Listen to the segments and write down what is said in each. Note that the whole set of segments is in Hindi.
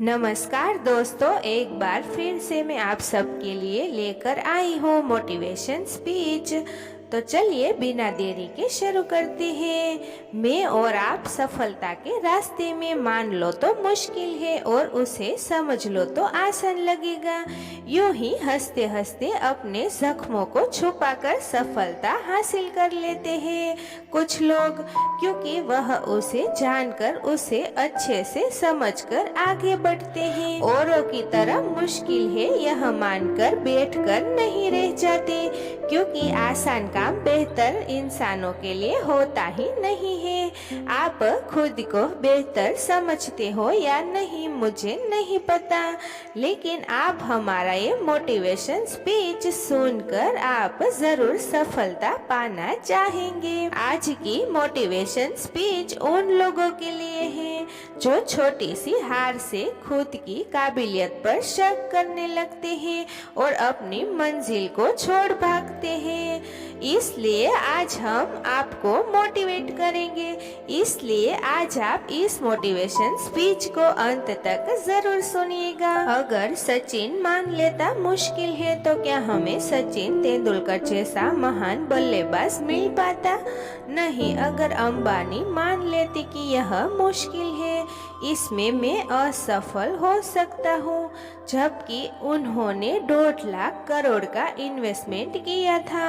नमस्कार दोस्तों, एक बार फिर से मैं आप सबके लिए लेकर आई हूँ मोटिवेशन स्पीच। तो चलिए बिना देरी के शुरू करते हैं। मैं और आप सफलता के रास्ते में मान लो तो मुश्किल है और उसे समझ लो तो आसान लगेगा। यूं ही हंसते हंसते अपने जख्मों को छुपाकर सफलता हासिल कर लेते हैं कुछ लोग, क्योंकि वह उसे जानकर उसे अच्छे से समझकर आगे बढ़ते हैं। औरों की तरह मुश्किल है यह मानकर बैठकर नहीं रह जाते, क्योंकि आसान काम बेहतर इंसानों के लिए होता ही नहीं है। आप खुद को बेहतर समझते हो या नहीं मुझे नहीं पता, लेकिन आप हमारा ये मोटिवेशन स्पीच सुनकर आप जरूर सफलता पाना चाहेंगे। आज की मोटिवेशन स्पीच उन लोगों के लिए है जो छोटी सी हार से खुद की काबिलियत पर शक करने लगते हैं और अपनी मंजिल को छोड़ भागते हैं। इसलिए आज हम आपको मोटिवेट करेंगे। इसलिए आज आप इस मोटिवेशन स्पीच को अंत तक जरूर सुनिएगा। अगर सचिन मान लेता मुश्किल है तो क्या हमें सचिन तेंदुलकर जैसा महान बल्लेबाज मिल पाता? नहीं। अगर अंबानी मान लेते कि यह मुश्किल है, इसमें मैं असफल हो सकता हूँ, जबकि उन्होंने 2.5 लाख करोड़ का इन्वेस्टमेंट किया था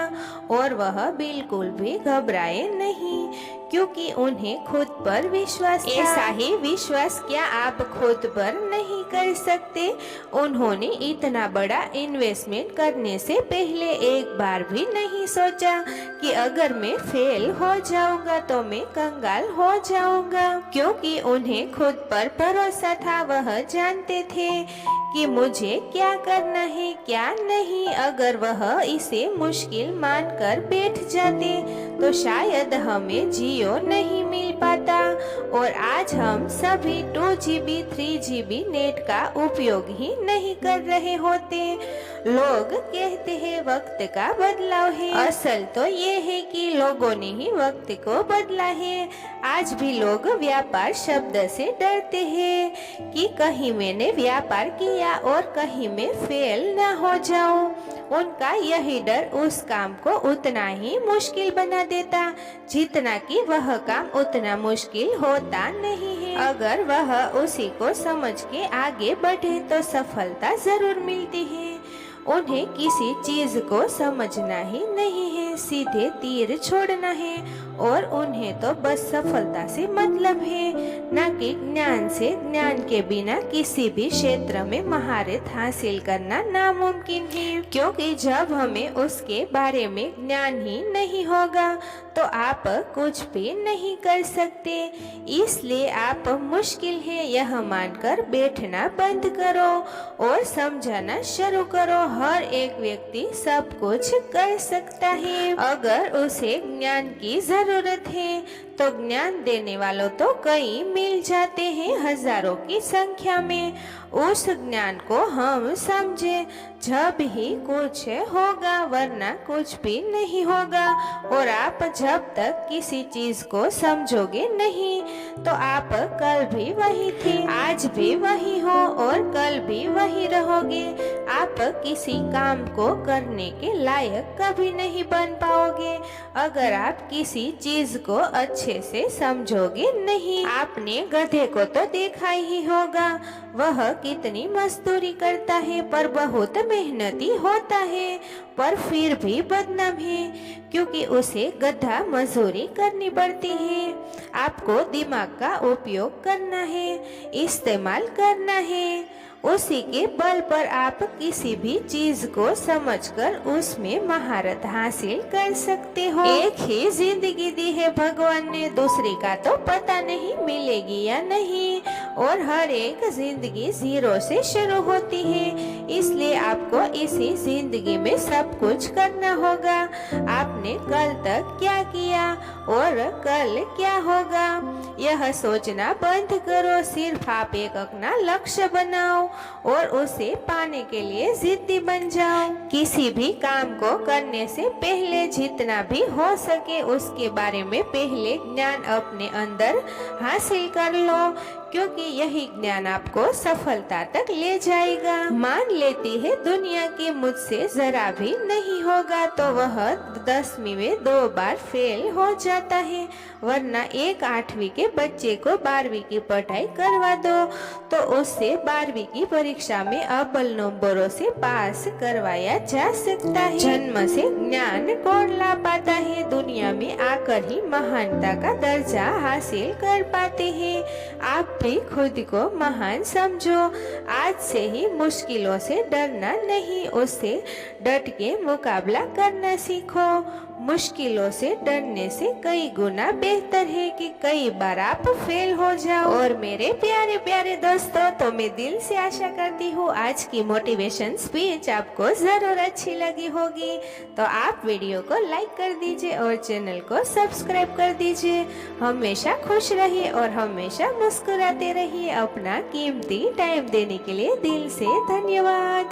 और वह बिल्कुल भी घबराए नहीं, क्योंकि उन्हें खुद पर विश्वास था। ऐसा ही विश्वास क्या आप खुद पर नहीं कर सकते? उन्होंने इतना बड़ा इन्वेस्टमेंट करने से पहले एक बार भी नहीं सोचा कि अगर मैं फेल हो जाऊंगा तो मैं कंगाल हो जाऊंगा, क्योंकि उन्हें खुद पर भरोसा था। वह जानते थे कि मुझे क्या करना है क्या नहीं। अगर वह इसे मुश्किल मानकर बैठ जाते तो शायद हमें जियो नहीं मिल पाता और आज हम सभी 2GB 3GB नेट का उपयोग ही नहीं कर रहे होते। लोग कहते हैं वक्त का बदलाव है, असल तो ये है कि लोगों ने ही वक्त को बदला है। आज भी लोग व्यापार शब्द से डरते हैं कि कहीं मैंने व्यापार किया और कहीं मैं फेल ना हो जाऊं। उनका यही डर उस काम को उतना ही मुश्किल बना देता जितना कि वह काम उतना मुश्किल होता नहीं है। अगर वह उसी को समझ के आगे बढ़े तो सफलता जरूर मिलती है। उन्हें किसी चीज को समझना ही नहीं है, सीधे तीर छोड़ना है और उन्हें तो बस सफलता से मतलब है, न कि ज्ञान से। ज्ञान के बिना किसी भी क्षेत्र में महारत हासिल करना नामुमकिन है, क्योंकि जब हमें उसके बारे में ज्ञान ही नहीं होगा तो आप कुछ भी नहीं कर सकते। इसलिए आप मुश्किल है यह मानकर बैठना बंद करो और समझाना शुरू करो। हर एक व्यक्ति सब कुछ कर सकता है अगर उसे ज्ञान की जरूरत है, तो ज्ञान देने वालों तो कई मिल जाते हैं हजारों की संख्या में। उस ज्ञान को हम समझे जब ही कुछ होगा, वरना कुछ भी नहीं होगा। और आप जब तक किसी चीज को समझोगे नहीं तो आप कल भी वही थे, आज भी वही हो और कल भी वही रहोगे। आप किसी काम को करने के लायक कभी नहीं बन पाओगे अगर आप किसी चीज को अच्छे से समझोगे नहीं। आपने गधे को तो देखा ही होगा, वह कितनी मजदूरी करता है पर बहुत मेहनती होता है, पर फिर भी बदनाम है क्योंकि उसे गधा मजदूरी करनी पड़ती है। आपको दिमाग का उपयोग करना है, इस्तेमाल करना है। उसी के बल पर आप किसी भी चीज को समझकर उसमें महारत हासिल कर सकते हो। एक ही जिंदगी दी है भगवान ने, दूसरी का तो पता नहीं मिलेगी या नहीं, और हर एक जिंदगी जीरो से शुरू होती है। इसलिए आपको इसी जिंदगी में सब कुछ करना होगा। आपने कल तक क्या किया और कल क्या होगा यह सोचना बंद करो। सिर्फ आप एक अपना लक्ष्य बनाओ और उसे पाने के लिए जिद्दी बन जाओ। किसी भी काम को करने से पहले जितना भी हो सके उसके बारे में पहले ज्ञान अपने अंदर हासिल कर लो, क्योंकि यही ज्ञान आपको सफलता तक ले जाएगा। मान लेती है दुनिया की मुझसे जरा भी नहीं होगा, तो वह 10वीं में 2 बार फेल हो जाता है, वरना एक 8वीं के बच्चे को 12वीं की पढ़ाई करवा दो तो उससे 12वीं की परीक्षा में अव्वल नंबरों से पास करवाया जा सकता है। जन्म से ज्ञान कौन ला पाता है, दुनिया में आकर ही महानता का दर्जा हासिल कर पाते हैं। आप भी खुद को महान समझो। आज से ही मुश्किलों से डरना नहीं, उससे डट के मुकाबला करना सीखो। मुश्किलों से डरने से कई गुना बेहतर है कि कई बार आप फेल हो जाओ। और मेरे प्यारे प्यारे दोस्तों, तो मैं दिल से आशा करती हूँ आज की मोटिवेशन स्पीच आपको जरूर अच्छी लगी होगी। तो आप वीडियो को लाइक कर दीजिए और चैनल को सब्सक्राइब कर दीजिए। हमेशा खुश रहिए और हमेशा मुस्कुराते रहिए। अपना कीमती टाइम देने के लिए दिल से धन्यवाद।